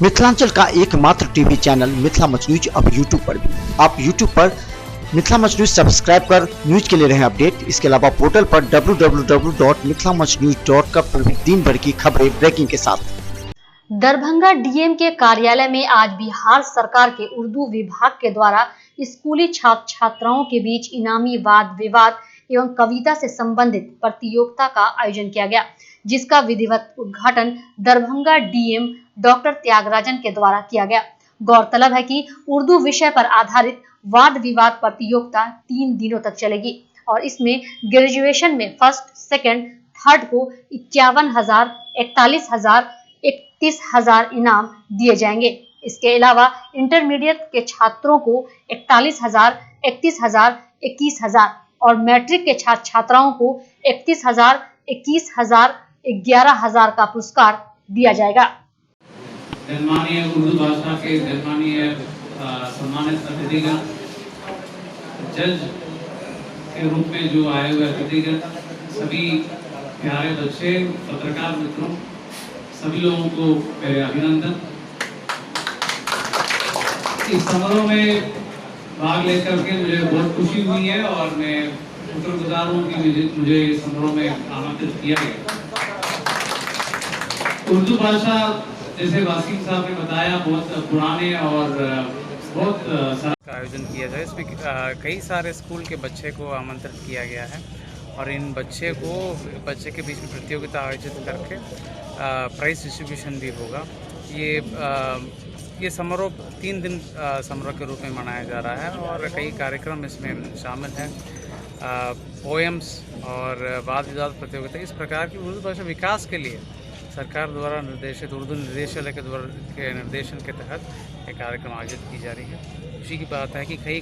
मिथिलांचल का एकमात्र TV channel Mithila much news अब यूट्यूब पर भी। आप यूट्यूब पर मिथिला मच न्यूज सब्सक्राइब कर न्यूज के लिए रहे अपडेट। इसके अलावा पोर्टल पर www.mithilamachnews.com पर भी दिन भर की खबरें ब्रेकिंग के साथ। दरभंगा डीएम के कार्यालय में आज बिहार सरकार के उर्दू विभाग के द्वारा स्कूली छात्र छात्राओं के बीच इनामी वाद विवाद एवं कविता से संबंधित प्रतियोगिता का आयोजन किया गया, जिसका विधिवत उद्घाटन दरभंगा डीएम डॉक्टर त्यागराजन के द्वारा किया गया। गौरतलब है कि उर्दू विषय पर आधारित वाद विवाद प्रतियोगिता 3 दिनों तक चलेगी और इसमें ग्रेजुएशन में फर्स्ट, सेकंड, थर्ड को 51,000, 41,000, 31,000 इनाम दिए जाएंगे। इसके अलावा इंटरमीडिएट के छात्रों को 41,000, 31,000, 21,000 और मैट्रिक के छात्र छात्राओं को 31,000, 21,000, 11,000 का पुरस्कार दिया जाएगा। सम्मानीय उर्दू भाषा के सम्मानीय सम्मानित अतिथिगण, जज के रूप में जो आए हुए अतिथिगण, सभी प्यारे बच्चे, पत्रकार मित्रों, सभी लोगों को मेरे अभिनंदन। इस समारोह में भाग लेकर के मुझे बहुत खुशी हुई है और मैं शुक्रगुजार हूँ कि मुझे इस समारोह में आमंत्रित किया गया। उर्दू भाषा, जैसे वासिम साहब ने बताया, बहुत पुराने और बहुत का आयोजन किया जाए। इसमें कई सारे स्कूल के बच्चे को आमंत्रित किया गया है और इन बच्चे के बीच में प्रतियोगिता आयोजित करके प्राइज डिस्ट्रीब्यूशन भी होगा। ये समारोह 3 दिन समारोह के रूप में मनाया जा रहा है और कई कार्यक्रम इसमें शामिल हैं। पोएम्स और वाद विवाद प्रतियोगिता, इस प्रकार की उर्दू भाषा विकास के लिए सरकार द्वारा निर्देशित उर्दू निदेशालय के निर्देशन के तहत ये कार्यक्रम आयोजित की जा रही है। खुशी की बात है कि कई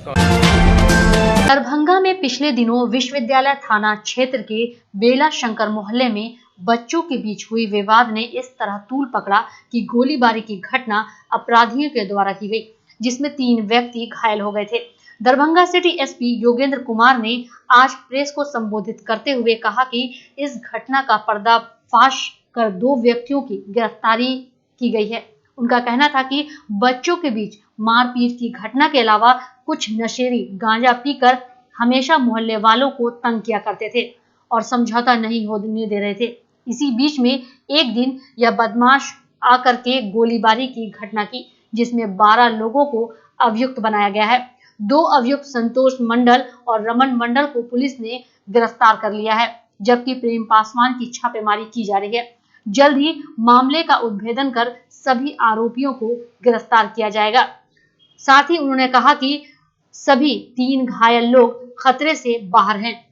दरभंगा में पिछले दिनों विश्वविद्यालय थाना क्षेत्र के बेला शंकर मोहल्ले में बच्चों के बीच हुई विवाद ने इस तरह तूल पकड़ा कि गोलीबारी की घटना अपराधियों के द्वारा की गई, जिसमें 3 व्यक्ति घायल हो गए थे। दरभंगा सिटी एसपी योगेंद्र कुमार ने आज प्रेस को संबोधित करते हुए कहा कि इस घटना का पर्दाफाश कर 2 व्यक्तियों की गिरफ्तारी की गई है। उनका कहना था कि बच्चों के बीच मारपीट की घटना के अलावा कुछ नशेड़ी गांजा पीकर हमेशा मोहल्ले वालों को तंग किया करते थे और समझौता नहीं होने दे रहे थे। इसी बीच में एक दिन यह बदमाश आकर के गोलीबारी की घटना की, जिसमें 12 लोगों को अभियुक्त बनाया गया है। 2 अभियुक्त संतोष मंडल और रमन मंडल को पुलिस ने गिरफ्तार कर लिया है, जबकि प्रेम पासवान की छापेमारी की जा रही है। जल्द ही मामले का उद्भेदन कर सभी आरोपियों को गिरफ्तार किया जाएगा। साथ ही उन्होंने कहा कि सभी 3 घायल लोग खतरे से बाहर हैं।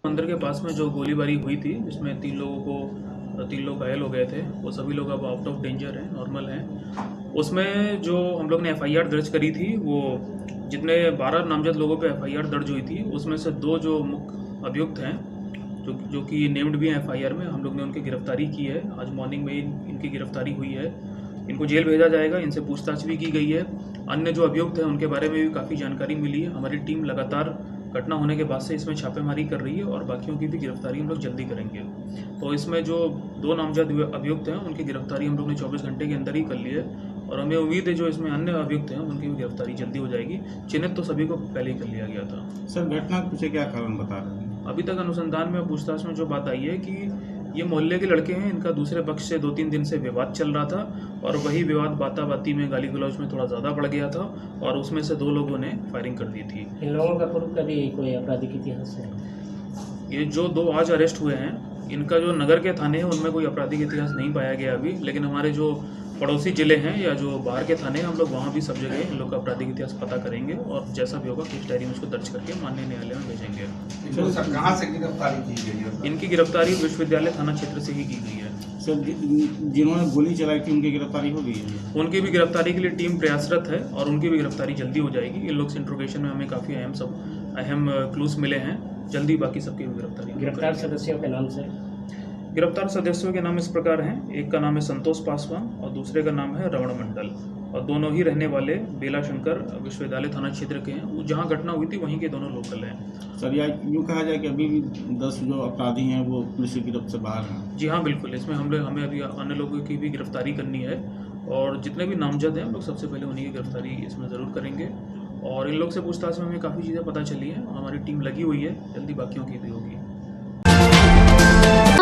मंदिर के पास में जो गोलीबारी हुई थी, जिसमें 3 लोग घायल हो गए थे, वो सभी लोग अब आउट ऑफ डेंजर हैं, नॉर्मल हैं। उसमें जो हम लोग ने एफआईआर दर्ज करी थी, वो जितने 12 नामजद लोगों पे एफआईआर दर्ज हुई थी, उसमें से 2 जो मुख्य अभियुक्त हैं, जो कि नेम्ड भी हैं एफआईआर में, हम लोग ने उनकी गिरफ्तारी की है। आज मॉर्निंग में इनकी गिरफ्तारी हुई है। इनको जेल भेजा जाएगा। इनसे पूछताछ भी की गई है। अन्य जो अभियुक्त हैं उनके बारे में भी काफ़ी जानकारी मिली है। हमारी टीम लगातार घटना होने के बाद से इसमें छापेमारी कर रही है और बाकियों की भी गिरफ्तारी हम लोग जल्दी करेंगे। तो इसमें जो 2 नामजद अभियुक्त हैं उनकी गिरफ्तारी हम लोग ने 24 घंटे के अंदर ही कर ली है और हमें उम्मीद है जो इसमें अन्य अभियुक्त हैं उनकी भी गिरफ्तारी जल्दी हो जाएगी। चिन्हित तो सभी को पहले ही कर लिया गया था। सर, घटना के पीछे क्या कारण बता रहे हैं? अभी तक अनुसंधान में पूछताछ में जो बात आई है कि ये मोहल्ले के लड़के हैं। इनका दूसरे पक्ष से 2-3 दिन से विवाद चल रहा था और वही विवाद बाती में गाली गलौज में थोड़ा ज़्यादा बढ़ गया था और उसमें से 2 लोगों ने फायरिंग कर दी थी। इन लोगों का पूर्व कभी कोई आपराधिक इतिहास है? ये जो 2 आज अरेस्ट हुए हैं, इनका जो नगर के थाने हैं उनमें कोई आपराधिक इतिहास नहीं पाया गया अभी, लेकिन हमारे जो पड़ोसी जिले हैं या जो बाहर के थाने हैं, हम लोग वहाँ भी सब जगह इन लोग का आपराधिक इतिहास पता करेंगे और जैसा भी होगा केस डायरी में उसको दर्ज करके माननीय न्यायालय में भेजेंगे। कहाँ से गिरफ्तारी की गई है? इनकी गिरफ्तारी विश्वविद्यालय थाना क्षेत्र से ही की गई है। सर, जिन्होंने गोली चलाई थी उनकी गिरफ्तारी हो गई है? उनकी भी गिरफ्तारी के लिए टीम प्रयासरत है और उनकी भी गिरफ्तारी जल्दी हो जाएगी। इन लोग से इंट्रोगेशन में हमें काफ़ी अहम क्लूज मिले हैं। जल्दी बाकी सबकी भी गिरफ्तारी। गिरफ्तार सदस्यों के नाम से? गिरफ्तार सदस्यों के नाम इस प्रकार हैं। एक का नाम है संतोष पासवान और दूसरे का नाम है रमण मंडल और दोनों ही रहने वाले बेला शंकर विश्वविद्यालय थाना क्षेत्र के हैं। जहाँ घटना हुई थी वहीं के दोनों लोकल हैं। सर, या यूँ कहा जाए कि अभी भी 10 जो अपराधी हैं वो पुलिस की गिरफ्त से बाहर हैं? जी हाँ, बिल्कुल। इसमें हमें अभी अन्य लोगों की भी गिरफ्तारी करनी है और जितने भी नामजद हैं हम लोग सबसे पहले उन्हीं की गिरफ्तारी इसमें ज़रूर करेंगे। और इन लोग से पूछताछ में हमें काफ़ी चीज़ें पता चली हैं, हमारी टीम लगी हुई है, जल्दी बाकियों की भी होगी।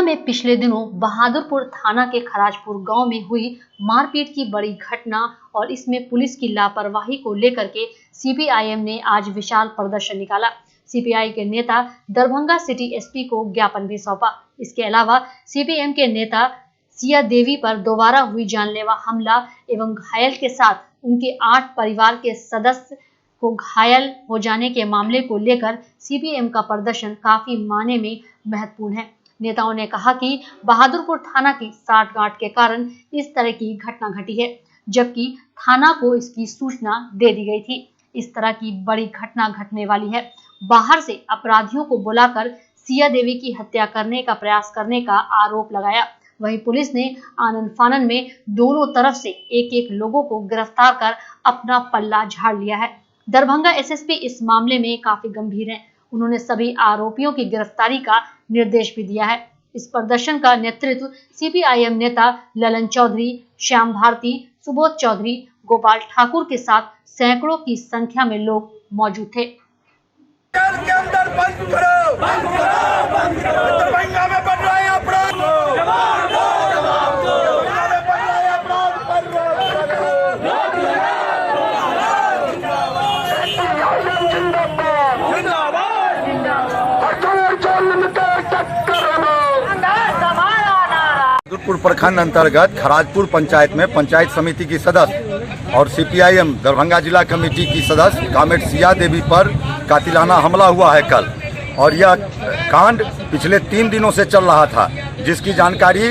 में पिछले दिनों बहादुरपुर थाना के खराजपुर गांव में हुई मारपीट की बड़ी घटना और इसमें पुलिस की लापरवाही को लेकर के सीपीआईएम ने आज विशाल प्रदर्शन निकाला। सीपीआई के नेता दरभंगा सिटी एसपी को ज्ञापन भी सौंपा। इसके अलावा सीपीएम के नेता सिया देवी पर दोबारा हुई जानलेवा हमला एवं घायल के साथ उनके 8 परिवार के सदस्य को घायल हो जाने के मामले को लेकर सीपीएम का प्रदर्शन काफी मायने में महत्वपूर्ण है। नेताओं ने कहा कि बहादुरपुर थाना की साठगांठ के कारण इस तरह की घटना घटी है, जबकि थाना को इसकी सूचना दे दी गई थी। इस तरह की बड़ी घटना घटने वाली है। बाहर से अपराधियों को बुलाकर सिया देवी की हत्या करने का प्रयास करने का आरोप लगाया। वहीं पुलिस ने आनन फानन में दोनों तरफ से एक लोगों को गिरफ्तार कर अपना पल्ला झाड़ लिया है। दरभंगा एसएसपी इस मामले में काफी गंभीर हैं। उन्होंने सभी आरोपियों की गिरफ्तारी का निर्देश भी दिया है। इस प्रदर्शन का नेतृत्व सीपीआईएम नेता ललन चौधरी, श्याम भारती, सुबोध चौधरी, गोपाल ठाकुर के साथ सैकड़ों की संख्या में लोग मौजूद थे। के अंदर बंद करो, बंद करो, बंद करो। दरभंगा में बढ़ रहे अपराध को जवाब दो, जवाब दो। दरभंगा में बढ़ रहे अपराध पर रोक लगाओ। जिंदाबाद, जिंदाबाद, जिंदाबाद। बहादुरपुर प्रखंड अंतर्गत खराजपुर पंचायत में पंचायत समिति की सदस्य और सीपीआईएम दरभंगा जिला कमेटी की सदस्य कामेट सिया देवी पर कातिलाना हमला हुआ है कल, और यह कांड पिछले 3 दिनों से चल रहा था, जिसकी जानकारी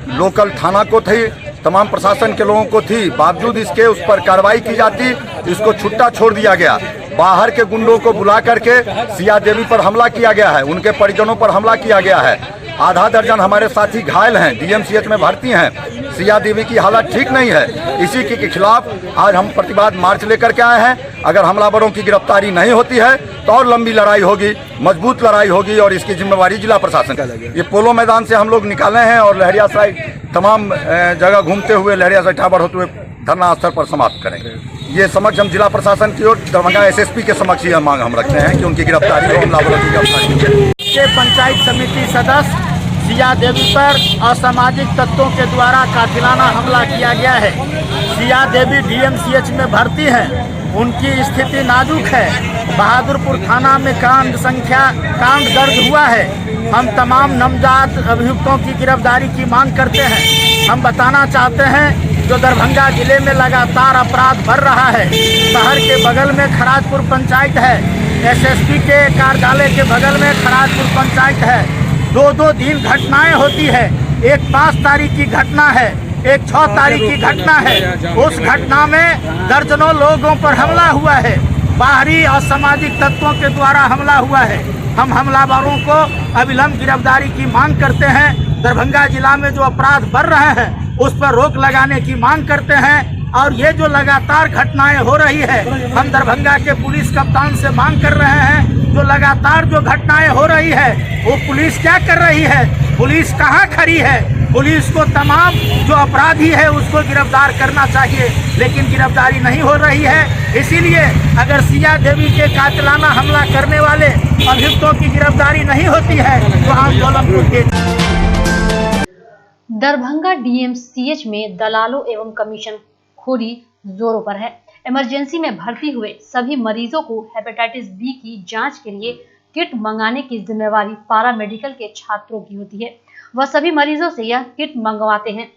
लोकल थाना को थी, तमाम प्रशासन के लोगों को थी। बावजूद इसके उस पर कार्रवाई की जाती, इसको छुट्टा छोड़ दिया गया। बाहर के गुंडों को बुला करके सिया देवी पर हमला किया गया है, उनके परिजनों पर हमला किया गया है। आधा दर्जन हमारे साथी घायल हैं, डीएमसीएच में भर्ती हैं। सिया देवी की हालत ठीक नहीं है। इसी के खिलाफ आज हम प्रतिवाद मार्च लेकर के आए हैं। अगर हमलावरों की गिरफ्तारी नहीं होती है तो और लंबी लड़ाई होगी, मजबूत लड़ाई होगी, और इसकी जिम्मेवारी जिला प्रशासन का लगेगी। ये पोलो मैदान से हम लोग निकाले हैं और लहरिया साइड तमाम जगह घूमते हुए लहरिया साइड टावर होते हुए धरना स्थल पर समाप्त करेंगे। ये समक्ष हम जिला प्रशासन की ओर दरभंगा एसएसपी के समक्ष यह मांग हम रखते हैं कि उनकी गिरफ्तारी हो, हमलावरों की गिरफ्तारी। पंचायत समिति सदस्य सिया देवी पर असामाजिक तत्वों के द्वारा कातिलाना हमला किया गया है। सिया देवी डीएमसीएच में भर्ती हैं, उनकी स्थिति नाजुक है। बहादुरपुर थाना में कांड दर्ज हुआ है। हम तमाम नामजद अभियुक्तों की गिरफ्तारी की मांग करते हैं। हम बताना चाहते हैं, जो दरभंगा जिले में लगातार अपराध बढ़ रहा है, शहर के बगल में खराजपुर पंचायत है, एसएसपी के कार्यालय के बगल में खराजपुर पंचायत है। 2-2 दिन घटनाएं होती है। एक 5 तारीख की घटना है, एक 6 तारीख की घटना है। उस घटना में दर्जनों लोगों पर हमला हुआ है। बाहरी असामाजिक तत्वों के द्वारा हमला हुआ है। हम हमलावरों को अविलंब गिरफ्तारी की मांग करते हैं। दरभंगा जिला में जो अपराध बढ़ रहे हैं उस पर रोक लगाने की मांग करते हैं। और ये जो लगातार घटनाएं हो रही है, हम दरभंगा के पुलिस कप्तान से मांग कर रहे हैं, जो लगातार जो घटनाएं हो रही है वो पुलिस क्या कर रही है, पुलिस कहां खड़ी है। पुलिस को तमाम जो अपराधी है उसको गिरफ्तार करना चाहिए, लेकिन गिरफ्तारी नहीं हो रही है। इसीलिए अगर सिया देवी के कातिलाना हमला करने वाले अभियुक्तों की गिरफ्तारी नहीं होती है तो आंदोलन को। दरभंगा डीएमसीएच में दलालों एवं कमीशन खोरी जोरों पर है। इमरजेंसी में भर्ती हुए सभी मरीजों को हेपेटाइटिस बी की जांच के लिए किट मंगाने की जिम्मेवारी पारा मेडिकल के छात्रों की होती है। वह सभी मरीजों से यह किट मंगवाते हैं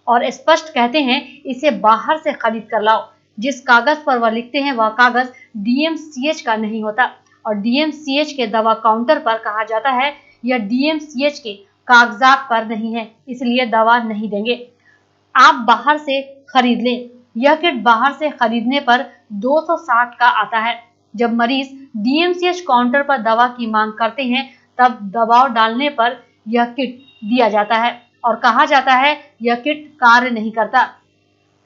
और स्पष्ट कहते हैं इसे बाहर से खरीद कर लाओ। जिस कागज पर वह लिखते हैं वह कागज डीएमसीएच का नहीं होता और डीएमसीएच के दवा काउंटर पर कहा जाता है यह डीएमसीएच के कागजात पर नहीं है, इसलिए दवा नहीं देंगे, आप बाहर से खरीद लें। यह किट बाहर से खरीदने पर 260 का आता है। जब मरीज डीएमसीएच काउंटर पर दवा की मांग करते हैं तब दबाव डालने पर यह किट दिया जाता है और कहा जाता है यह किट कार्य नहीं करता।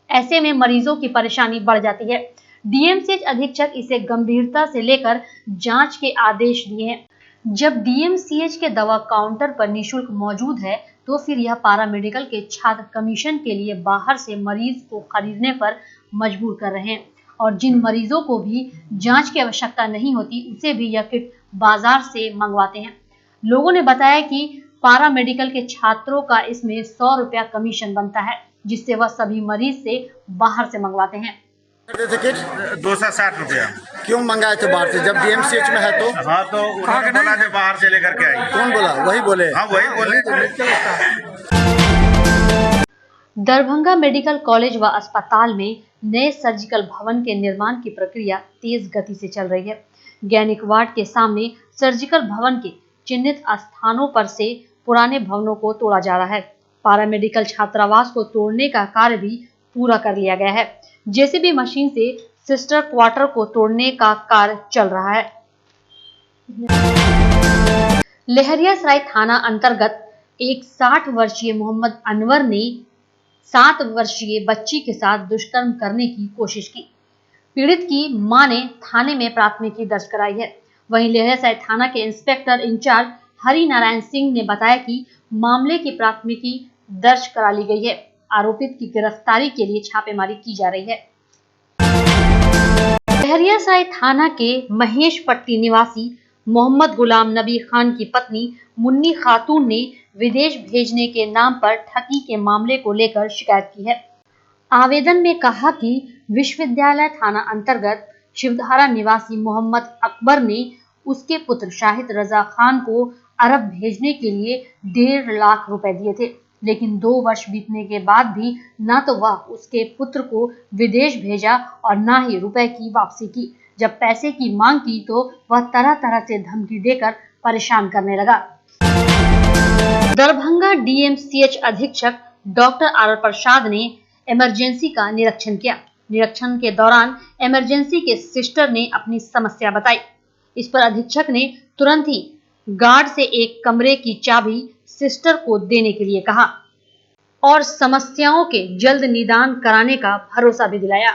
ऐसे में मरीजों की परेशानी बढ़ जाती है। डीएमसीएच अधीक्षक इसे गंभीरता से लेकर जांच के आदेश दिए हैं। जब डीएमसीएच के दवा काउंटर पर निःशुल्क मौजूद है तो फिर यह पारा मेडिकल के छात्र कमीशन के लिए बाहर से मरीज को खरीदने पर मजबूर कर रहे हैं और जिन मरीजों को भी जांच की आवश्यकता नहीं होती उसे भी यह किट बाजार से मंगवाते हैं। लोगों ने बताया कि पारा मेडिकल के छात्रों का इसमें 100 रुपया कमीशन बनता है, जिससे वह सभी मरीज से बाहर से मंगवाते हैं। 260 रुपया। क्यों मंगाए थे बाहर से जब डीएमसीएच में है तो? हाँ तो उन्होंने बोला कि बाहर से लेकर के आई। कौन बोला? वही बोले? हाँ वही बोले। दरभंगा मेडिकल कॉलेज व अस्पताल में नए सर्जिकल भवन के निर्माण की प्रक्रिया तेज गति से चल रही है। गैनिक वार्ड के सामने सर्जिकल भवन के चिन्हित स्थानों पर से पुराने भवनों को तोड़ा जा रहा है। पारा मेडिकल छात्रावास को तोड़ने का कार्य भी पूरा कर लिया गया है। जेसीबी मशीन से सिस्टर क्वार्टर को तोड़ने का कार्य चल रहा है। लहरियासराय थाना अंतर्गत एक 60 वर्षीय मोहम्मद अनवर ने 7 वर्षीय बच्ची के साथ दुष्कर्म करने की कोशिश की। पीड़ित की मां ने थाने में प्राथमिकी दर्ज कराई है। वहीं लहरियासराय थाना के इंस्पेक्टर इंचार्ज हरि नारायण सिंह ने बताया कि मामले की प्राथमिकी दर्ज करा ली गई है। आरोपित की गिरफ्तारी के लिए छापेमारी की जा रही है। लहरियासराय थाना के महेश पट्टी निवासी मोहम्मद गुलाम नबी खान की पत्नी मुन्नी खातून ने विदेश भेजने के नाम पर ठगी के मामले को लेकर शिकायत की है। आवेदन में कहा कि विश्वविद्यालय थाना अंतर्गत शिवधारा निवासी मोहम्मद अकबर ने उसके पुत्र शाहिद रजा खान को अरब भेजने के लिए 1.5 लाख रुपए दिए थे, लेकिन 2 वर्ष बीतने के बाद भी न तो वह उसके पुत्र को विदेश भेजा और न ही रुपए की वापसी की। जब पैसे की मांग की तो वह तरह तरह से धमकी देकर परेशान करने लगा। दरभंगा डीएमसीएच अधीक्षक डॉक्टर आर प्रसाद ने इमरजेंसी का निरीक्षण किया। निरीक्षण के दौरान इमरजेंसी के सिस्टर ने अपनी समस्या बताई। इस पर अधीक्षक ने तुरंत ही गार्ड से एक कमरे की चाबी सिस्टर को देने के लिए कहा और समस्याओं के जल्द निदान कराने का भरोसा भी दिलाया।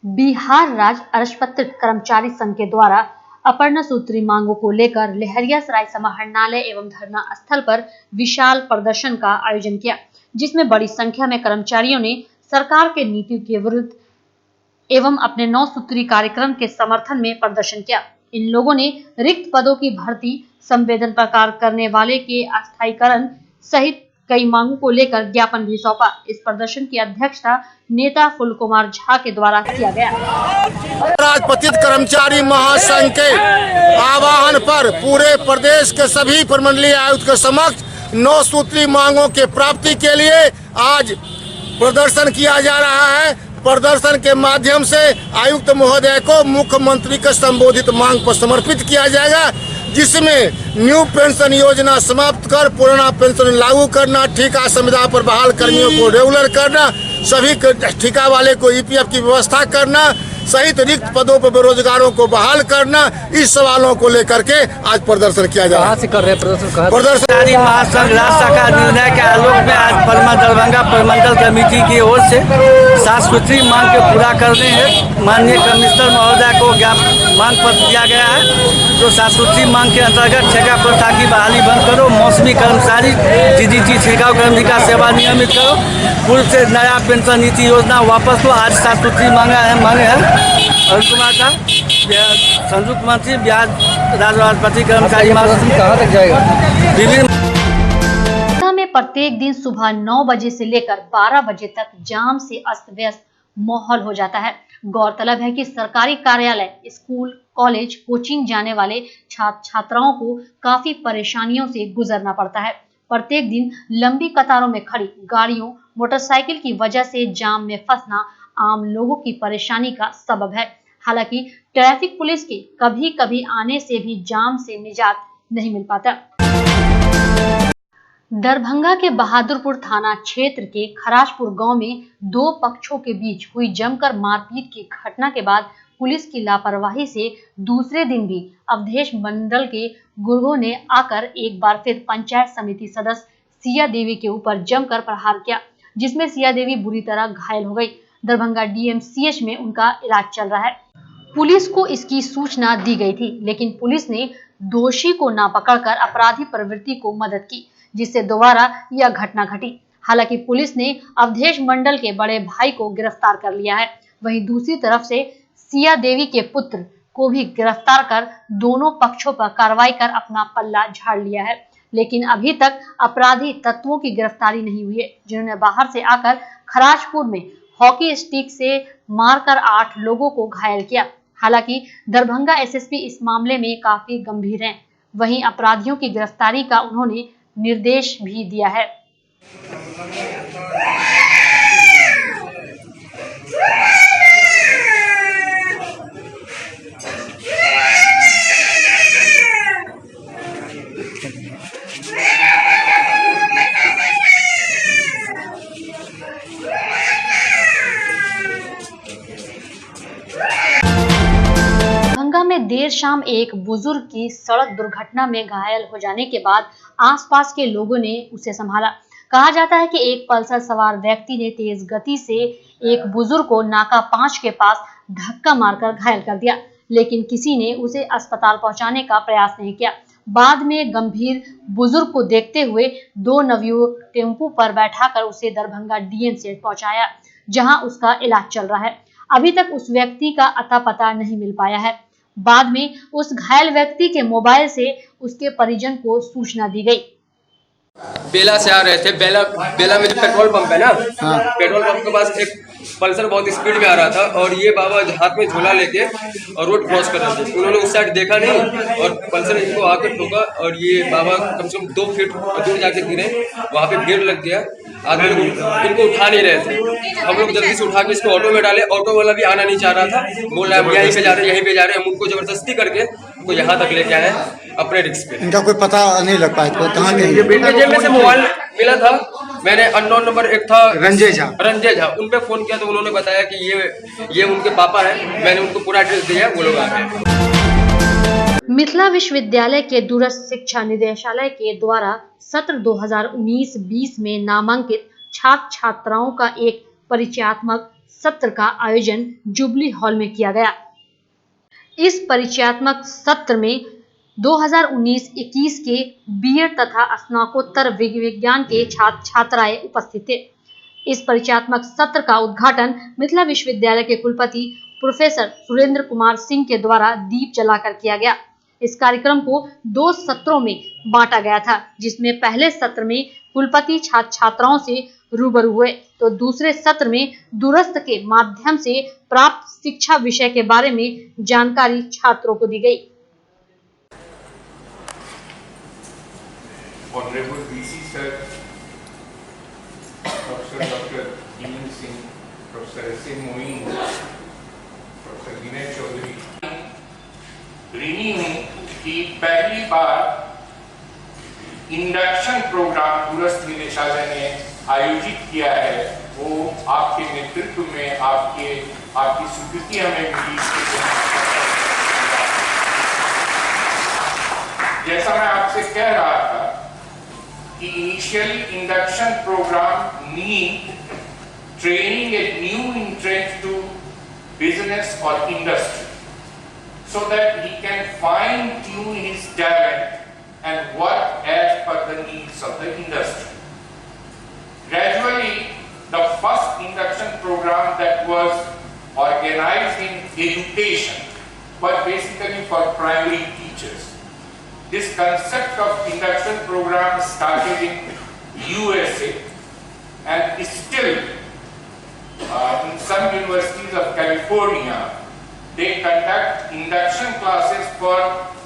बिहार राज्य अराजपत्रित कर्मचारी संघ के द्वारा अपर्णा सूत्री मांगों को लेकर लहरियासराय समाहरणालय एवं धरना स्थल पर विशाल प्रदर्शन का आयोजन किया, जिसमें बड़ी संख्या में कर्मचारियों ने सरकार के नीति के विरुद्ध एवं अपने 9 सूत्री कार्यक्रम के समर्थन में प्रदर्शन किया। इन लोगों ने रिक्त पदों की भर्ती, संवेदन प्रकार करने वाले के अस्थायीकरण सहित कई मांगों को लेकर ज्ञापन भी सौंपा। इस प्रदर्शन की अध्यक्षता नेता फूल कुमार झा के द्वारा किया गया। राजपत्रित कर्मचारी महासंघ के आह्वान पर पूरे प्रदेश के सभी प्रमंडलीय आयुक्त के समक्ष 9 सूत्री मांगों के प्राप्ति के लिए आज प्रदर्शन किया जा रहा है। प्रदर्शन के माध्यम से आयुक्त महोदय को मुख्यमंत्री के संबोधित मांग पर समर्पित किया जाएगा, जिसमें न्यू पेंशन योजना समाप्त कर पुराना पेंशन लागू करना, ठेका संविदा पर बहाल कर्मियों को रेगुलर करना, सभी ठेका वाले को ईपीएफ की व्यवस्था करना सहित रिक्त पदों पर बेरोजगारों को बहाल करना, इस सवालों को लेकर के आज प्रदर्शन किया जा रहा है। कर रहे हैं प्रदर्शन महासंघ राज्य शाखा निर्णय के आलोक में आज दरभंगा प्रमंडल कमेटी की ओर से 7 सूत्री मांग के पूरा करने हैं माननीय कमिश्नर महोदय को मांग पत्र दिया गया है। जो 7 सूत्री मांग के अंतर्गत ठेका प्रथा की बहाली बंद करो, मौसमी कर्मचारी जीडीटी ठेका कर्मचारी का सेवा नियमित करो, पूर्व से नया पेंशन नीति योजना वापस लो। आज 7 सूत्री मांगे हैं अरुण कुमार का संयुक्त मंत्री बिहार राज्य राजपत्रित कर्मचारी कहाँ तक जाएगा? विभिन्न में प्रत्येक दिन सुबह 9 बजे से लेकर 12 बजे तक जाम से अस्त व्यस्त माहौल हो जाता है। गौरतलब है कि सरकारी कार्यालय, स्कूल, कॉलेज, कोचिंग जाने वाले छात्र छात्राओं को काफी परेशानियों से गुजरना पड़ता है। प्रत्येक दिन लंबी कतारों में खड़ी गाड़ियों, मोटरसाइकिल की वजह से जाम में फंसना आम लोगों की परेशानी का सबब है। हालांकि ट्रैफिक पुलिस के कभी कभी आने से भी जाम से निजात नहीं मिल पाता। दरभंगा के बहादुरपुर थाना क्षेत्र के खराजपुर गांव में 2 पक्षों के बीच हुई जमकर मारपीट की घटना के बाद पुलिस की लापरवाही से दूसरे दिन भी अवधेश मंडल के गुर्गों ने आकर एक बार फिर पंचायत समिति सदस्य सिया देवी के ऊपर जमकर प्रहार किया, जिसमें सिया देवी बुरी तरह घायल हो गई। दरभंगा डीएमसीएच में उनका इलाज चल रहा है। पुलिस को इसकी सूचना दी गई थी, लेकिन पुलिस ने दोषी को ना पकड़कर अपराधी प्रवृत्ति को मदद की, जिससे दोबारा यह घटना घटी। हालांकि पुलिस ने अवधेश मंडल के बड़े भाई को गिरफ्तार कर लिया है। वहीं दूसरी तरफ से सिया देवी के पुत्र को भी गिरफ्तार कर दोनों पक्षों पर कार्रवाई कर अपना पल्ला झाड़ लिया है। लेकिन अभी तक अपराधी तत्वों की गिरफ्तारी नहीं हुई है, जिन्होंने बाहर से आकर खराजपुर में हॉकी स्टिक से मारकर 8 लोगों को घायल किया। हालांकि दरभंगा एसएसपी इस मामले में काफी गंभीर हैं। वहीं अपराधियों की गिरफ्तारी का उन्होंने निर्देश भी दिया है। दरभंगा में देर शाम एक बुजुर्ग की सड़क दुर्घटना में घायल हो जाने के बाद आसपास के लोगों ने उसे संभाला। कहा जाता है कि एक पल्सर सवार व्यक्ति ने तेज गति से एक बुजुर्ग को नाका 5 के पास धक्का मारकर घायल कर दिया, लेकिन किसी ने उसे अस्पताल पहुंचाने का प्रयास नहीं किया। बाद में गंभीर बुजुर्ग को देखते हुए 2 नवयुवक टेम्पो पर बैठाकर उसे दरभंगा डीएमसीएच पहुंचाया, जहां उसका इलाज चल रहा है। अभी तक उस व्यक्ति का अता पता नहीं मिल पाया है। बाद में उस घायल व्यक्ति के मोबाइल से उसके परिजन को सूचना दी गई। बेला से आ रहे थे। बेला में जो पेट्रोल पंप है ना, पेट्रोल पंप के पास एक पल्सर बहुत स्पीड में आ रहा था और ये बाबा हाथ में झोला लेके और रोड क्रॉस कर रहे थे। उन्होंने उस साइड देखा नहीं और पल्सर इनको आकर ठोका और ये बाबा कम से कम 2 फीट दूर जाके गिरे। वहाँ पे भीड़ लग गया। आदमी लोग इनको उठा नहीं रहे थे। हम लोग जल्दी से उठा के इसको ऑटो में डाले। ऑटो वाला भी आना नहीं चाह रहा था, बोल रहा है हम यहीं पे जा रहे हैं, यहीं पे जा रहे हैं। हम उनको जबरदस्ती करके उनको यहाँ तक लेके आए अपने रिस्क पे। इनका कोई पता नहीं लग पाया तो कहाँ गए? बेटे जेब में से मोबाइल मिला था। मैंने अननोन नंबर एक था रंजय झा, उन पे फोन किया तो उन्होंने बताया कि ये उनके पापा हैं। मैंने उनको पूरा एड्रेस दिया, वो लोग आ गए। मिथिला विश्वविद्यालय के दूरस्थ शिक्षा निदेशालय के द्वारा सत्र 2019-20 में नामांकित छात्र छात्राओं का एक परिचयात्मक सत्र का आयोजन जुबली हॉल में किया गया। इस परिचयात्मक सत्र में 2019-21 के बीएड तथा स्नातकोत्तर विज्ञान के छात्र छात्राएं उपस्थित थे। इस परिचयात्मक सत्र का उद्घाटन मिथिला विश्वविद्यालय के कुलपति प्रोफेसर सुरेंद्र कुमार सिंह के द्वारा दीप जलाकर किया गया। इस कार्यक्रम को 2 सत्रों में बांटा गया था, जिसमें पहले सत्र में कुलपति छात्र छात्राओं से रूबरू हुए तो दूसरे सत्र में दूरस्थ के माध्यम से प्राप्त शिक्षा विषय के बारे में जानकारी छात्रों को दी गई। Honorable VC Sir, Professor Dr. Iman Singh, Professor S.A. Moin, Professor Vinay Chaudhary, ऋणी हूँ कि पहली बार इंडक्शन प्रोग्राम दूरस्थ निदेशालय ने आयोजित किया है। वो आपके नेतृत्व में आपकी स्वीकृति हमें मिली। जैसा मैं आपसे कह रहा था कि initial induction program need training a new entrant to business or industry so that he can fine tune his talent and work as per the needs of the industry. Gradually, the first induction program that was organized in education was basically for primary teachers. This concept of induction program started in USA and is still in some universities of California. They conduct induction classes for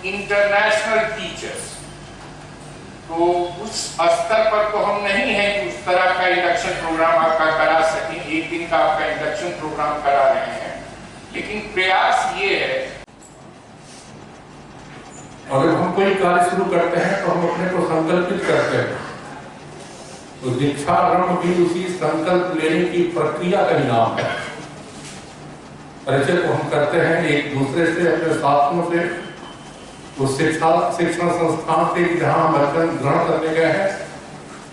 international teachers. तो उस स्तर पर तो हम नहीं हैं कि उस तरह का इंडक्शन प्रोग्राम आपका करा सकें। एक दिन का आपका इंडक्शन प्रोग्राम करा रहे हैं, लेकिन प्रयास ये है अगर हम कोई कार्य शुरू करते हैं तो हम अपने को संकल्पित करते हैं। तो दीक्षारंभ भी उसी संकल्प लेने की प्रक्रिया का ही नाम है। परिचय तो हम करते हैं एक दूसरे से, अपने साथियों से, उस शिक्षण संस्थान से जहाँ हम अध्ययन ग्रहण करने गए हैं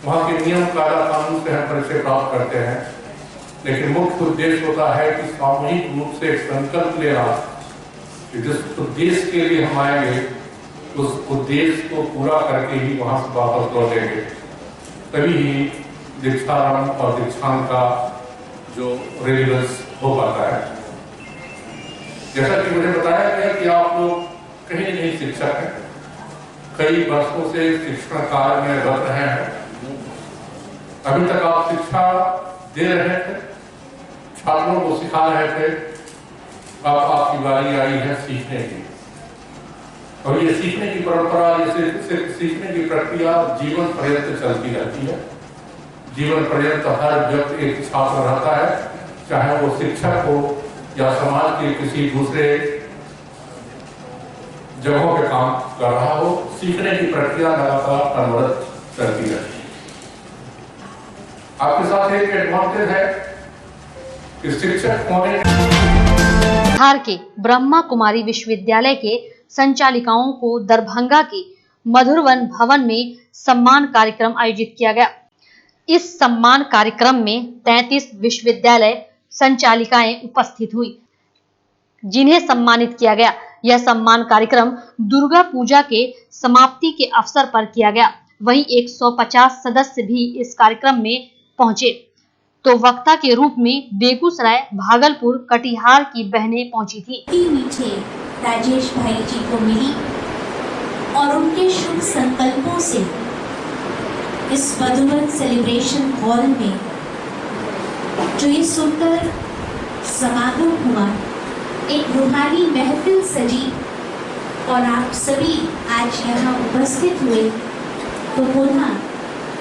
वहाँ के नियम कायदा कानून से हम परिचय प्राप्त करते हैं। लेकिन मुख्य उद्देश्य होता है कि सामूहिक रूप से संकल्प लेना कि जिस उद्देश्य के लिए हम आएंगे उस उद्देश्य को पूरा करके ही वहां से वापस लौटेंगे, तभी ही दीक्षारंभ और दीक्षांत का जो रेलिवेंस हो पाता है। जैसा कि मुझे बताया गया कि आप लोग कहीं न कहीं शिक्षक हैं, कई वर्षों से शिक्षण कार्य में रत रहे हैं। अभी तक आप शिक्षा दे रहे थे, छात्रों को सिखा रहे थे, अब आपकी बारी आई है सीखने की। और ये सीखने की परंपरा, ये सीखने की प्रक्रिया जीवन पर्यंत चलती रहती है। जीवन पर्यंत हर व्यक्ति एक छात्र रहता है, चाहे वो शिक्षक हो या समाज के किसी दूसरे जगहों पे काम कर रहा हो। सीखने की प्रक्रिया लगातार अनवरत चलती रहती है। आपके साथ एक एडवांटेज है कि शिक्षक होने बिहार के ब्रह्मा कुमारी विश्वविद्यालय के संचालिकाओं को दरभंगा के मधुरवन भवन में सम्मान कार्यक्रम आयोजित किया गया। इस सम्मान कार्यक्रम में 33 विश्वविद्यालय संचालिकाएं उपस्थित हुई, जिन्हें सम्मानित किया गया। यह सम्मान कार्यक्रम दुर्गा पूजा के समाप्ति के अवसर पर किया गया। वहीं 150 सदस्य भी इस कार्यक्रम में पहुंचे। तो वक्ता के रूप में बेगूसराय, भागलपुर, कटिहार की बहनें पहुंची थी। मीठे राजेश भाई जी को मिली और उनके शुभ संकल्पों से इस मधुवन सेलिब्रेशन हॉल में जो ये सुंदर समागम हुआ, एक रूहानी महफिल सजी और आप सभी आज यहाँ उपस्थित हुए, तो पुनः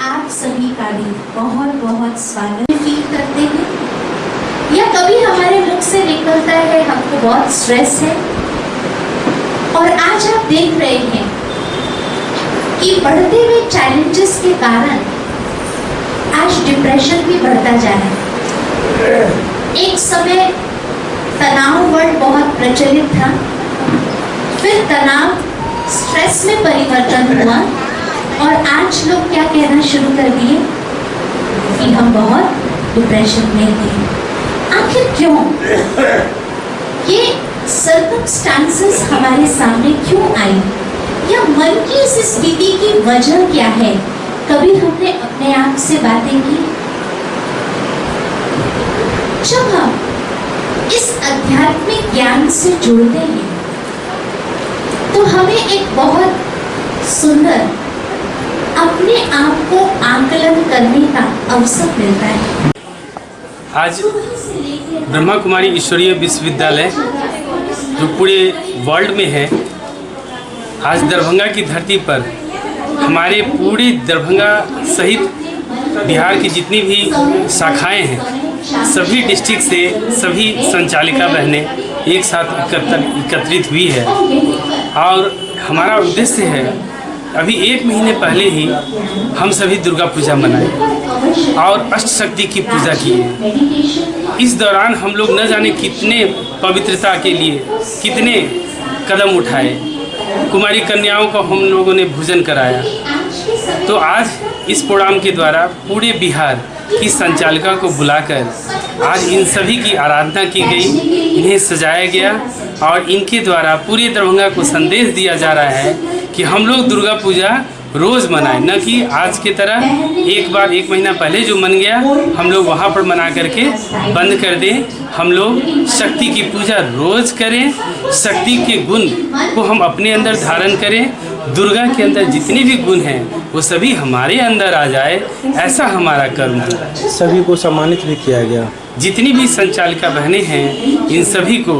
आप सभी का भी बहुत बहुत स्वागत फील करते हैं। या कभी हमारे मुख से निकलता है हमको बहुत स्ट्रेस है, और आज आप देख रहे हैं कि बढ़ते हुए चैलेंजेस के कारण आज डिप्रेशन भी बढ़ता जा रहा है। एक समय तनाव वर्ड बहुत प्रचलित था, फिर तनाव स्ट्रेस में परिवर्तन हुआ और आज लोग क्या कहना शुरू कर दिए कि हम बहुत डिप्रेशन में हैं। आखिर क्यों? ये सर्कमस्टांसेस हमारे सामने क्यों आई, या मन की इस स्थिति की वजह क्या है? कभी हमने अपने आप से बातें की? जब हम इस आध्यात्मिक ज्ञान से जुड़ते हैं तो हमें एक बहुत सुंदर अपने आप को आकलन करने का अवसर मिलता है। आज ब्रह्मा कुमारी ईश्वरीय विश्वविद्यालय जो पूरे वर्ल्ड में है, आज दरभंगा की धरती पर हमारे पूरे दरभंगा सहित बिहार की जितनी भी शाखाएं हैं, सभी डिस्ट्रिक्ट से सभी संचालिका बहनें एक साथ एकत्रित हुई है। और हमारा उद्देश्य है, अभी 1 महीने पहले ही हम सभी दुर्गा पूजा मनाए और अष्ट शक्ति की पूजा किए। इस दौरान हम लोग न जाने कितने पवित्रता के लिए कितने कदम उठाए, कुमारी कन्याओं को हम लोगों ने भोजन कराया। तो आज इस प्रोग्राम के द्वारा पूरे बिहार की संचालिका को बुलाकर आज इन सभी की आराधना की गई, इन्हें सजाया गया और इनके द्वारा पूरे दरभंगा को संदेश दिया जा रहा है कि हम लोग दुर्गा पूजा रोज़ मनाएं, न कि आज की तरह एक बार 1 महीना पहले जो मन गया हम लोग वहाँ पर मना करके बंद कर दें। हम लोग शक्ति की पूजा रोज़ करें, शक्ति के गुण को हम अपने अंदर धारण करें, दुर्गा के अंदर जितने भी गुण हैं वो सभी हमारे अंदर आ जाए, ऐसा हमारा कर्म है। सभी को सम्मानित भी किया गया। जितनी भी संचालिका बहनें हैं इन सभी को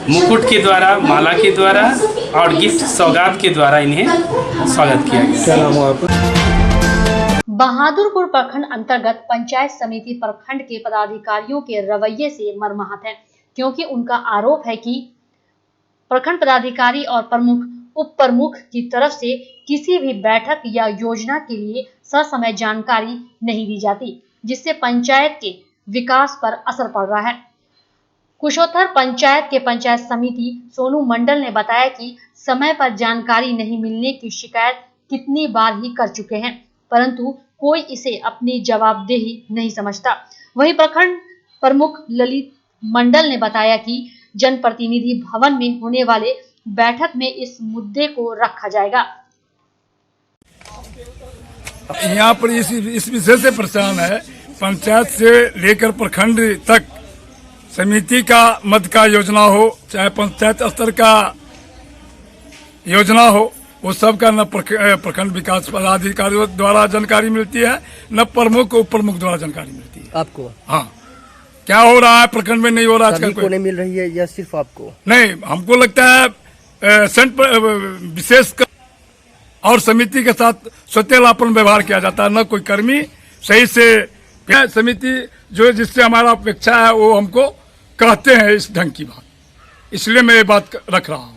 मुकुट के द्वारा, माला के द्वारा और गिफ्ट सौगात के द्वारा इन्हें स्वागत किया गया। क्या नाम है आपका? बहादुरपुर प्रखंड अंतर्गत पंचायत समिति प्रखंड के पदाधिकारियों के रवैये से मर्माहत है, क्योंकि उनका आरोप है कि प्रखंड पदाधिकारी और प्रमुख उप प्रमुख की तरफ से किसी भी बैठक या योजना के लिए ससमय जानकारी नहीं दी जाती, जिससे पंचायत के विकास पर असर पड़ रहा है। कुशोत्तर पंचायत के पंचायत समिति सोनू मंडल ने बताया कि समय पर जानकारी नहीं मिलने की शिकायत कितनी बार ही कर चुके हैं, परंतु कोई इसे अपनी जवाबदेही नहीं समझता। वहीं प्रखंड प्रमुख ललित मंडल ने बताया कि जनप्रतिनिधि भवन में होने वाले बैठक में इस मुद्दे को रखा जाएगा। यहाँ पर इस विषय से परेशान है, पंचायत से लेकर प्रखंड तक समिति का मद का योजना हो, चाहे पंचायत स्तर का योजना हो, वो सब का न प्रखंड विकास पदाधिकारियों द्वारा जानकारी मिलती है, न प्रमुख उप प्रमुख द्वारा जानकारी मिलती है। आपको? हाँ, क्या हो रहा है प्रखंड में नहीं हो रहा है, को नहीं मिल रही है या सिर्फ आपको? नहीं, हमको लगता है विशेष और समिति के साथ सत्यलापन व्यवहार किया जाता है, न कोई कर्मी सही से समिति जो जिससे हमारा अपेक्षा है वो हमको कहते हैं इस ढंग की बात, इसलिए मैं ये बात रख रहा हूँ।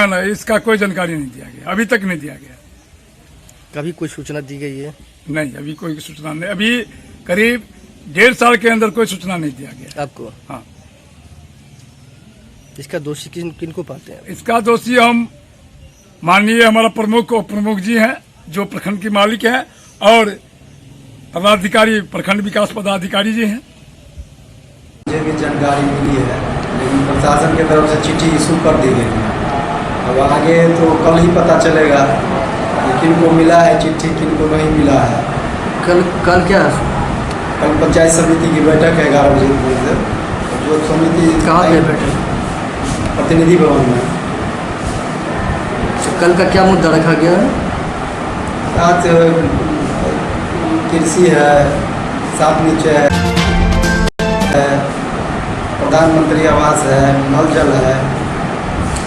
ना, इसका कोई जानकारी नहीं दिया गया, अभी तक नहीं दिया गया। कभी कोई सूचना दी गई है? नहीं, अभी कोई सूचना नहीं, अभी करीब 1.5 साल के अंदर कोई सूचना नहीं दिया गया आपको। हाँ, इसका दोषी किनको पाते हैं? इसका दोषी हम माननीय हमारा प्रमुख और प्रमुख जी हैं जो प्रखंड की मालिक हैं, और पदाधिकारी प्रखंड विकास पदाधिकारी जी हैं। मुझे भी जानकारी मिली है, लेकिन प्रशासन की तरफ से चिट्ठी इशू कर दी गई है। अब आगे तो कल ही पता चलेगा किनको मिला है चिट्ठी, किनको नहीं मिला है। कल क्या है? कल पंचायत समिति की बैठक है 11 बजे से। जो समिति कहाँ पे बैठक? प्रतिनिधि भवन में। तो कल का क्या मुद्दा रखा गया है? आज कृषि है, सात नीचे है, प्रधानमंत्री आवास है, नल जल है,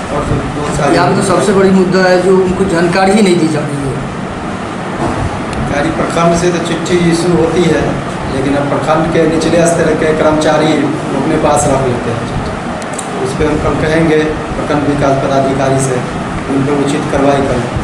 और बहुत सारी। यहाँ पे तो सबसे बड़ी मुद्दा है जो उनको जानकारी ही नहीं दी जा रही है। जानकारी प्रखंड से तो चिट्ठी इशू होती है, लेकिन अब प्रखंड के निचले स्तर के कर्मचारी अपने पास रख लेते हैं चिट्ठी। उस पर हम कल कहेंगे प्रखंड विकास पदाधिकारी से उन पर उचित कार्रवाई करें।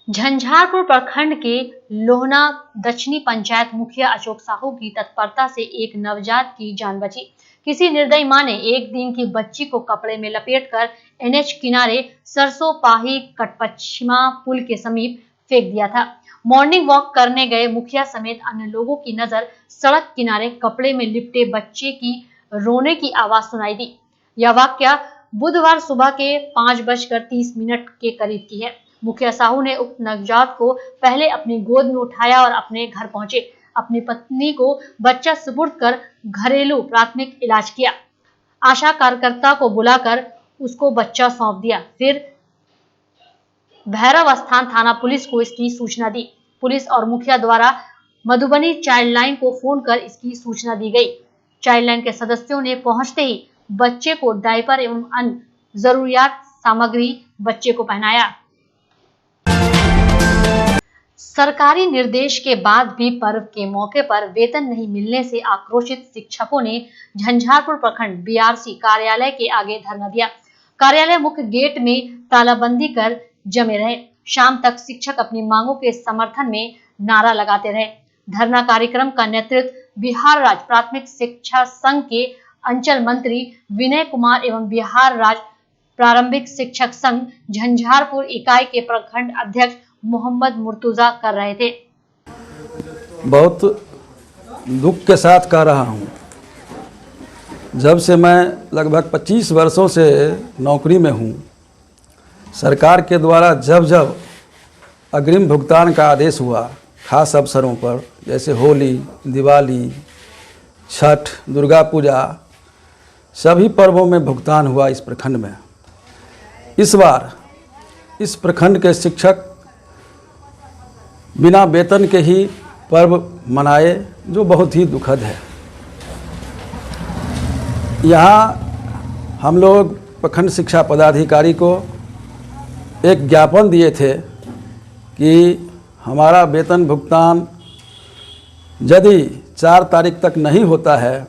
झंझारपुर प्रखंड के लोहना दक्षिणी पंचायत मुखिया अशोक साहू की तत्परता से एक नवजात की जान बची। किसी निर्दयी मां ने एक दिन की बच्ची को कपड़े में लपेटकर NH किनारे सरसों पाही कटपच्छिमा पुल के समीप फेंक दिया था। मॉर्निंग वॉक करने गए मुखिया समेत अन्य लोगों की नजर सड़क किनारे कपड़े में लिपटे बच्चे की रोने की आवाज सुनाई दी। यह वाकया बुधवार सुबह के 5:30 के करीब की है। मुखिया साहू ने उक्त नवजात को पहले अपनी गोद में उठाया और अपने घर पहुंचे। अपनी पत्नी को बच्चा सुपुर्द कर घरेलू प्राथमिक इलाज किया। आशा कार्यकर्ता को बुलाकर उसको बच्चा सौंप दिया। फिर भैरव स्थान थाना पुलिस को इसकी सूचना दी। पुलिस और मुखिया द्वारा मधुबनी चाइल्ड लाइन को फोन कर इसकी सूचना दी गई। चाइल्ड लाइन के सदस्यों ने पहुंचते ही बच्चे को डायपर एवं अन्य जरूरियात सामग्री बच्चे को पहनाया। सरकारी निर्देश के बाद भी पर्व के मौके पर वेतन नहीं मिलने से आक्रोशित शिक्षकों ने झंझारपुर प्रखंड BRC कार्यालय के आगे धरना दिया। कार्यालय मुख्य गेट में तालाबंदी कर जमे रहे। शाम तक शिक्षक अपनी मांगों के समर्थन में नारा लगाते रहे। धरना कार्यक्रम का नेतृत्व बिहार राज्य प्राथमिक शिक्षा संघ के अंचल मंत्री विनय कुमार एवं बिहार राज्य प्रारंभिक शिक्षक संघ झंझारपुर इकाई के प्रखंड अध्यक्ष मोहम्मद मुर्तुजा कर रहे थे। बहुत दुख के साथ कह रहा हूँ, जब से मैं लगभग 25 वर्षों से नौकरी में हूँ, सरकार के द्वारा जब जब अग्रिम भुगतान का आदेश हुआ खास अवसरों पर, जैसे होली, दिवाली, छठ, दुर्गा पूजा, सभी पर्वों में भुगतान हुआ इस प्रखंड में। इस बार इस प्रखंड के शिक्षक बिना वेतन के ही पर्व मनाए, जो बहुत ही दुखद है। यहाँ हम लोग प्रखंड शिक्षा पदाधिकारी को एक ज्ञापन दिए थे कि हमारा वेतन भुगतान यदि 4 तारीख तक नहीं होता है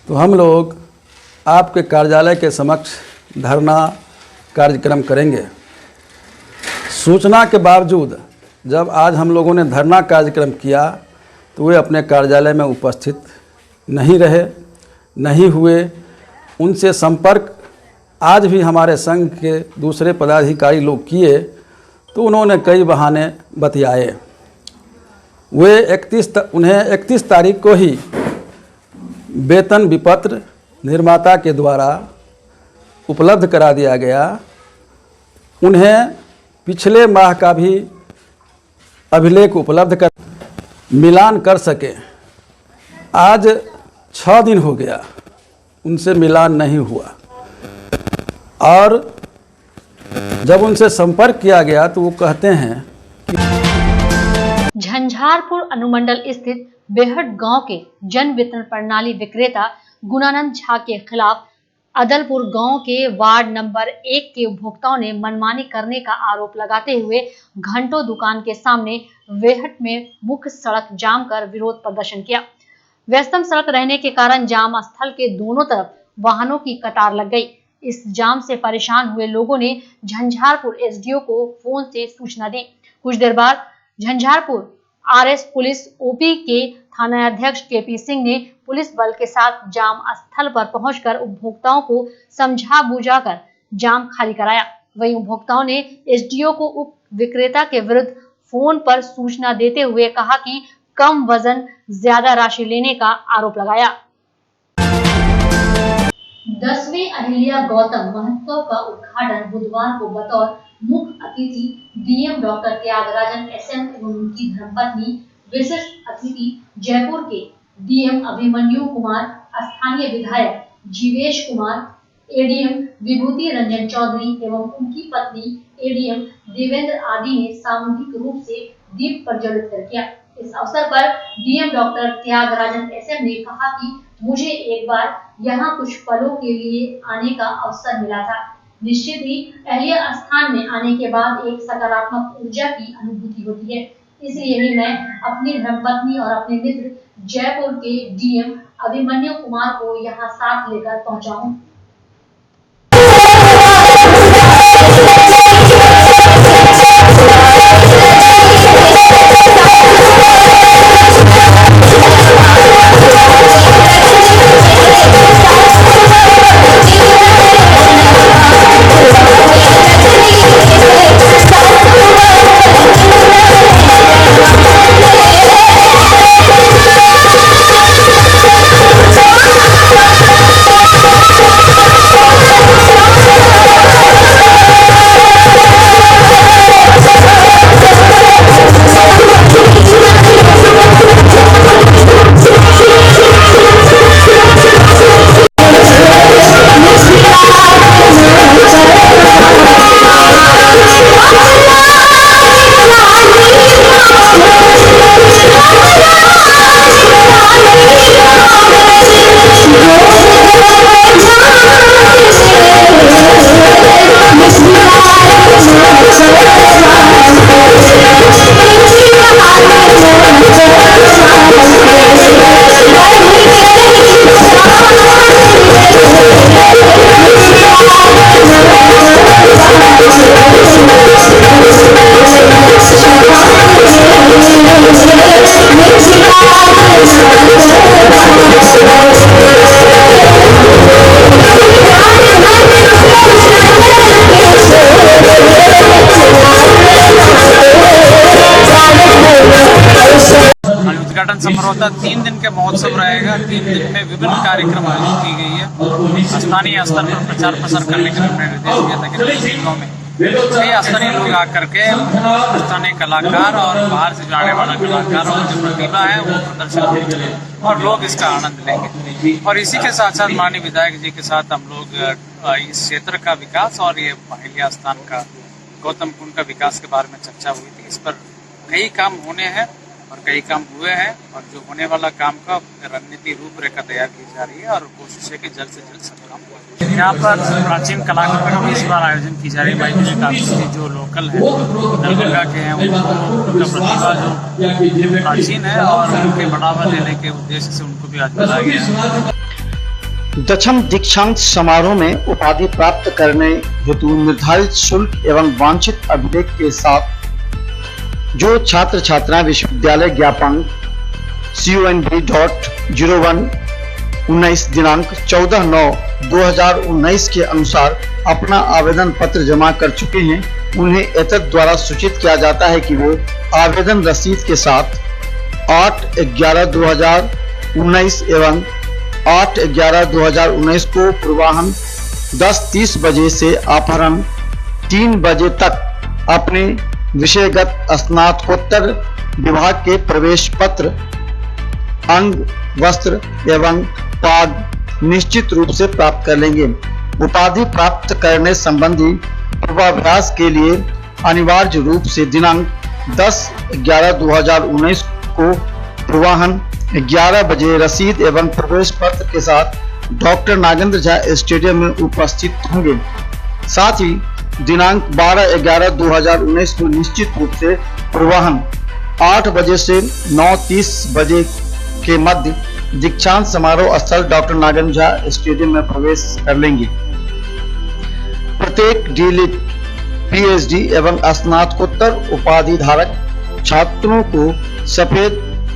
तो हम लोग आपके कार्यालय के समक्ष धरना कार्यक्रम करेंगे। सूचना के बावजूद जब आज हम लोगों ने धरना कार्यक्रम किया तो वे अपने कार्यालय में उपस्थित नहीं रहे, नहीं हुए। उनसे संपर्क आज भी हमारे संघ के दूसरे पदाधिकारी लोग किए तो उन्होंने कई बहाने बतियाए। वे उन्हें 31 तारीख को ही वेतन विपत्र निर्माता के द्वारा उपलब्ध करा दिया गया। उन्हें पिछले माह का भी अभिलेख उपलब्ध कर मिलान कर सके। आज 6 दिन हो गया, उनसे मिलान नहीं हुआ और जब उनसे संपर्क किया गया तो वो कहते हैं झंझारपुर अनुमंडल स्थित बेहट गांव के जन वितरण प्रणाली विक्रेता गुणानंद झा के खिलाफ अदलपुर गांव के वार्ड नंबर 1 के उपभोक्ताओं ने मनमानी करने का आरोप लगाते हुए घंटों दुकान के सामने बेहट में मुख्य सड़क जाम कर विरोध प्रदर्शन किया। व्यस्तम सड़क रहने के कारण जाम स्थल के दोनों तरफ वाहनों की कतार लग गई। इस जाम से परेशान हुए लोगों ने झंझारपुर एसडीओ को फोन से सूचना दी। कुछ देर बाद झंझारपुर आरएस पुलिस ओपी के थानाध्यक्ष केपी सिंह ने पुलिस बल के साथ जाम स्थल पर पहुंचकर उपभोक्ताओं को समझा बुझाकर जाम खाली कराया। वहीं उपभोक्ताओं ने एसडीओ को उप विक्रेता के विरुद्ध फोन पर सूचना देते हुए कहा कि कम वजन ज्यादा राशि लेने का आरोप लगाया। 10वें अहिल्या गौतम महोत्सव का उद्घाटन बुधवार को बतौर मुख्य अतिथि डीएम डॉक्टर त्यागराजन एसएम एवं उनकी धर्मपत्नी विशिष्ट अतिथि जयपुर के डीएम अभिमन्यु कुमार, स्थानीय विधायक जीवेश कुमार, एडीएम विभूति रंजन चौधरी एवं उनकी पत्नी एडीएम देवेंद्र आदि ने सामूहिक रूप से दीप प्रज्वलित किया। इस अवसर पर डीएम डॉक्टर त्यागराजन एसएम ने कहा कि मुझे एक बार यहाँ कुछ पलों के लिए आने का अवसर मिला था। निश्चित ही अहिल्या स्थान में आने के बाद एक सकारात्मक ऊर्जा की अनुभूति होती है। इसलिए ही मैं अपनी धर्मपत्नी और अपने मित्र जयपुर के डीएम अभिमन्यु कुमार को यहाँ साथ लेकर पहुँचा हूँ। उद्घाटन समारोह था। 3 दिन के महोत्सव रहेगा। 3 दिन में विभिन्न कार्यक्रम आयोजित की गई है। स्थानीय स्तर पर प्रचार प्रसार करने का निर्णय निर्देश दिया था कि जिलों में कई स्थानीय लोग आकर के स्थानीय कलाकार और बाहर से जाने वाला कलाकारों की जो प्रतिभा है वो प्रदर्शन करेंगे और लोग इसका आनंद लेंगे। और इसी के साथ साथ माननीय विधायक जी के साथ हम लोग इस क्षेत्र का विकास और ये अहिल्या स्थान का गौतम कुंड का विकास के बारे में चर्चा हुई थी। इस पर कई काम होने हैं और कई काम हुए हैं और जो होने वाला काम का रणनीति रूपरेखा तैयार की जा रही है और कोशिश है कि जल्द से जल्द सब काम हो। यहाँ पर प्राचीन कलाकारों का भी इस बार आयोजन की जा रही है। माइथली काफी जो लोकल है दरभंगा के हैं उनका प्रतिभा जो प्राचीन है और उनके बढ़ावा देने के उद्देश्य से उनको भी आज बुलाया गया है। दशम दीक्षांत समारोह में उपाधि प्राप्त करने हेतु निर्धारित शुल्क एवं वांछित अभिलेख के साथ जो छात्र छात्राएं विश्वविद्यालय ज्ञापांक CUNB.0119 दिनांक 14/9/2019 के अनुसार अपना आवेदन पत्र जमा कर चुके हैं, उन्हें एतद द्वारा सूचित किया जाता है कि वो आवेदन रसीद के साथ 8/11/2019 एवं 8/11/2019 को पूर्वाह्न 10:30 बजे से अपराह्न 3 बजे तक अपने विषयगत स्नातकोत्तर विभाग के प्रवेश पत्र, अंग, वस्त्र एवं पद निश्चित रूप से प्राप्त कर लेंगे। उपाधि प्राप्त करने संबंधी पूर्वाभ्यास के लिए अनिवार्य रूप से दिनांक 10/11/2019 को पूर्वाह्न 11 बजे रसीद एवं प्रवेश पत्र के साथ डॉक्टर नागेंद्र झा स्टेडियम में उपस्थित होंगे। साथ ही दिनांक 12/11/2019 को निश्चित रूप से पूर्वाह्न 8 बजे से 9:30 बजे के मध्य दीक्षांत समारोह स्थल डॉक्टर नागेंद्र झा स्टेडियम में प्रवेश कर लेंगे। प्रत्येक डीलिट, पीएचडी एवं स्नातकोत्तर उपाधि धारक छात्रों को सफेद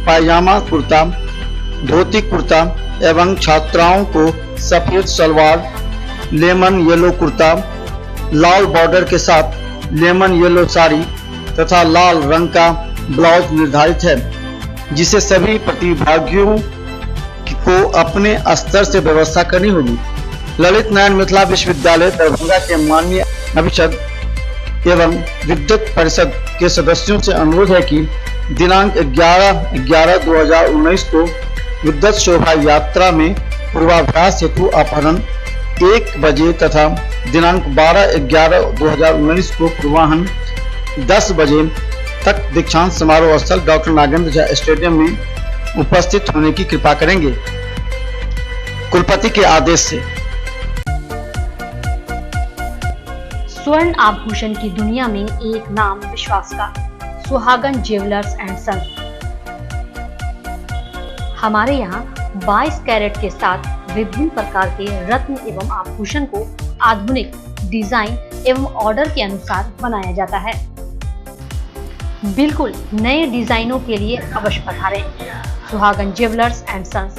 पायजामा कुर्ता, धोती कुर्ता एवं छात्राओं को सफेद सलवार, लेमन येलो कुर्ता, लाल बॉर्डर के साथ लेमन येलो साड़ी तथा लाल रंग का ब्लाउज निर्धारित है, जिसे सभी प्रतिभागियों को अपने स्तर से व्यवस्था करनी होगी। ललित नारायण मिथिला विश्वविद्यालय दरभंगा के माननीय अभिषद एवं विद्युत परिषद के सदस्यों से अनुरोध है कि दिनांक 11/11/2019 को विद्युत शोभा यात्रा में पूर्वाभ्यास हेतु अपराह्न 1 बजे तथा दिनांक 12/11/2019 को पूर्वाह्न 10 बजे तक दीक्षांत समारोह स्थल डॉक्टर नागेंद्र झा स्टेडियम में उपस्थित होने की कृपा करेंगे। कुलपति के आदेश से स्वर्ण आभूषण की दुनिया में एक नाम विश्वास का, सुहागन ज्वेलर्स एंड सन्स। हमारे यहाँ 22 कैरेट के साथ विभिन्न प्रकार के रत्न एवं आभूषण को आधुनिक डिजाइन एवं ऑर्डर के अनुसार बनाया जाता है। बिल्कुल नए डिजाइनों के लिए अवश्य पधारें। Suhagan jewellers and sons,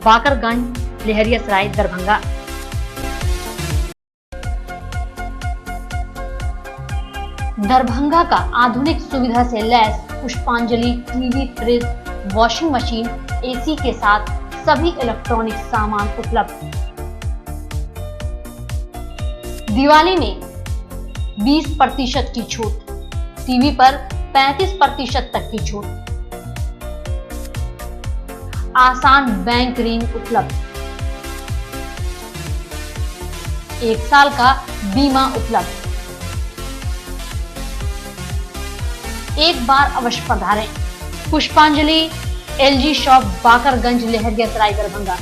Bakarganj, Laheriasarai, Darbhanga. Darbhanga का आधुनिक सुविधा से लैस Pushpanjali TV, fridge, washing machine, AC के साथ सभी इलेक्ट्रॉनिक सामान उपलब्ध। दिवाली में 20% की छूट, टीवी पर 35% तक की छूट, आसान बैंक ऋण उपलब्ध, 1 साल का बीमा उपलब्ध। एक बार अवश्य पधारें। पुष्पांजलि एलजी शॉप, बाकरगंज, लहरियासराय, दरभंगा।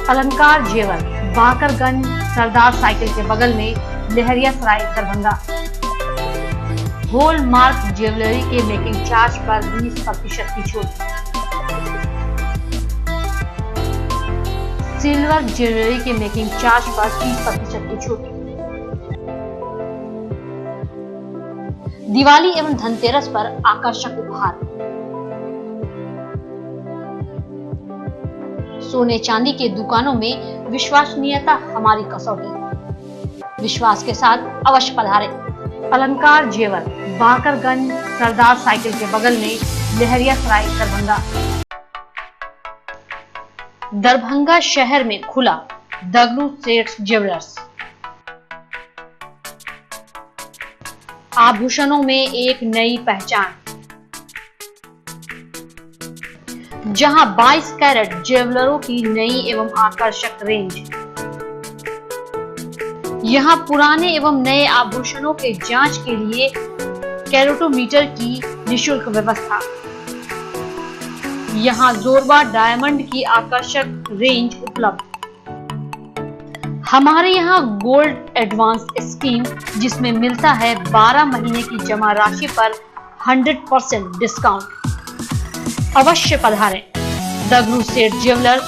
अलंकार जेवर, बाकरगंज, सरदार साइकिल के बगल में, लहरियासराय, दरभंगा। हॉलमार्क ज्वेलरी के मेकिंग चार्ज पर 20% की छूट। सिल्वर ज्वेलरी के मेकिंग चार्ज पर 30% की छूट। दिवाली एवं धनतेरस पर आकर्षक उपहार। सोने चांदी के दुकानों में विश्वसनीयता हमारी कसौटी। विश्वास के साथ अवश्य पधारें। अलंकार जेवर, बाकरगंज, सरदार साइकिल के बगल में, लहरियासराय, दरभंगा। दरभंगा शहर में खुला दगलू सेठ ज्वेलर्स। आभूषणों में एक नई पहचान, जहां 22 कैरेट ज्वेलरों की नई एवं आकर्षक रेंज। यहां पुराने एवं नए आभूषणों के जांच के लिए कैरेटोमीटर की निःशुल्क व्यवस्था। यहां जोरबा डायमंड की आकर्षक रेंज उपलब्ध। हमारे यहाँ गोल्ड एडवांस स्कीम, जिसमें मिलता है 12 महीने की जमा राशि पर 100% डिस्काउंट। अवश्य पधारें। दगलू सेठ jeweller,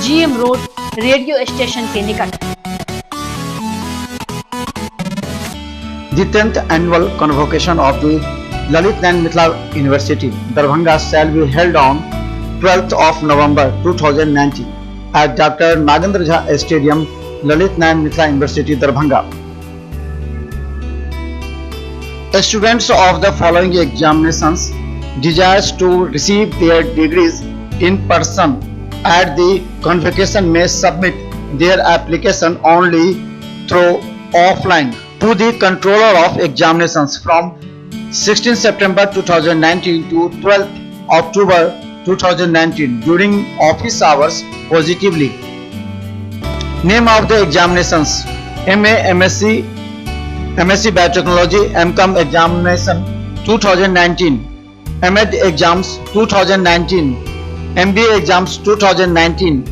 GM road, radio station के निकट। The 10th annual convocation of the Lalit Nayan Mithila University, Darbhanga shall be held on 12th of November 2019 at Dr. Nagendra Jha Stadium, Lalit Nayan Mithila University, Darbhanga. The students of the following examinations desires to receive their degrees in person at the convocation may submit their application only through offline to the controller of examinations from 16 September 2019 to 12 October 2019 during office hours positively. Name of the examinations: MA, MSc Biotechnology, MCom examination 2019, MEd exams 2019, MBA exams 2019,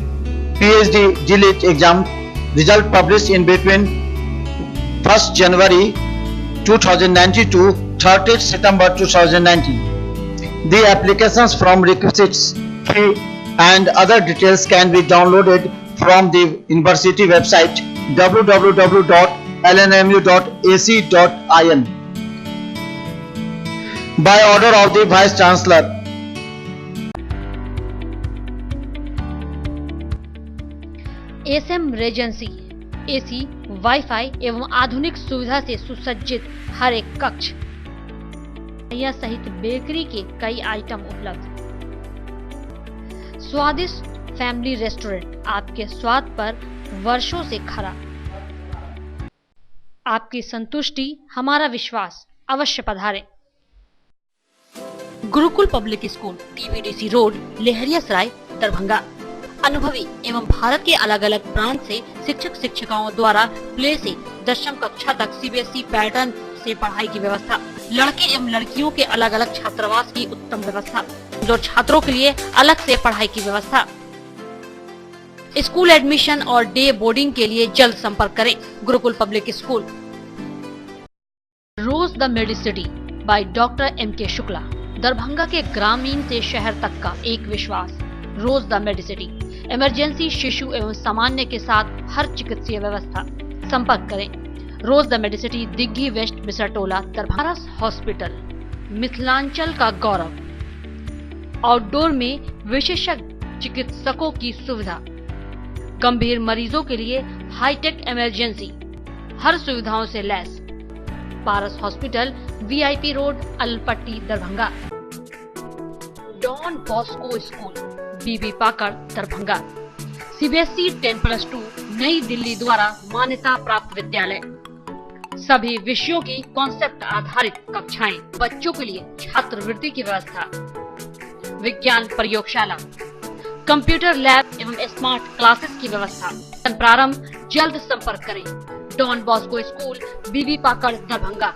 PhD GLET exam result published in between 1st January 2019 to 30th September 2019. The applications from requisites, fee and other details can be downloaded from the university website www.lnmu.ac.in. By order of the Vice Chancellor. SM Regency AC, wifi एवं आधुनिक सुविधा से सुसज्जित हर एक कक्ष या सहित bakery के कई आइटम उपलब्ध। स्वादिष्ट फैमिली रेस्टोरेंट आपके स्वाद पर वर्षों से खरा। आपकी संतुष्टि हमारा विश्वास, अवश्य पधारें। Gurukul public school, TBDC road, Laheriasarai, Darbhanga. अनुभवी एवं भारत के अलग अलग प्रांत से शिक्षक शिक्षिकाओं द्वारा प्ले से 10वीं कक्षा तक सीबीएसई पैटर्न से पढ़ाई की व्यवस्था। लड़के एवं लड़कियों के अलग अलग छात्रावास की उत्तम व्यवस्था। जो छात्रों के लिए अलग से पढ़ाई की व्यवस्था। स्कूल एडमिशन और डे बोर्डिंग के लिए जल्द संपर्क करें। Gurukul public school. Rose the Medicity by doctor MK Shukla. Darbhanga के ग्रामीण से शहर तक का एक विश्वास। रोज द मेडिसिटी। इमरजेंसी, शिशु एवं सामान्य के साथ हर चिकित्सीय व्यवस्था। संपर्क करें। Rose the Medicity, Digghi west, Bisartola, Darbhanga. Hospital, Mithilanchal का गौरव। आउटडोर में विशेषज्ञ चिकित्सकों की सुविधा। गंभीर मरीजों के लिए हाईटेक इमरजेंसी, हर सुविधाओं से लैस। Paras hospital, VIP road, Alpatti, Darbhanga. Don Bosco school, BB Pakar, Darbhanga. CBSE 10+2 नई दिल्ली द्वारा मान्यता प्राप्त विद्यालय। सभी विषयों की कॉन्सेप्ट आधारित कक्षाएं। बच्चों के लिए छात्रवृत्ति की व्यवस्था। विज्ञान प्रयोगशाला, कंप्यूटर लैब एवं स्मार्ट क्लासेस की व्यवस्था। प्रारंभ जल्द संपर्क करें। Don Bosco school, BB Pakar, Darbhanga.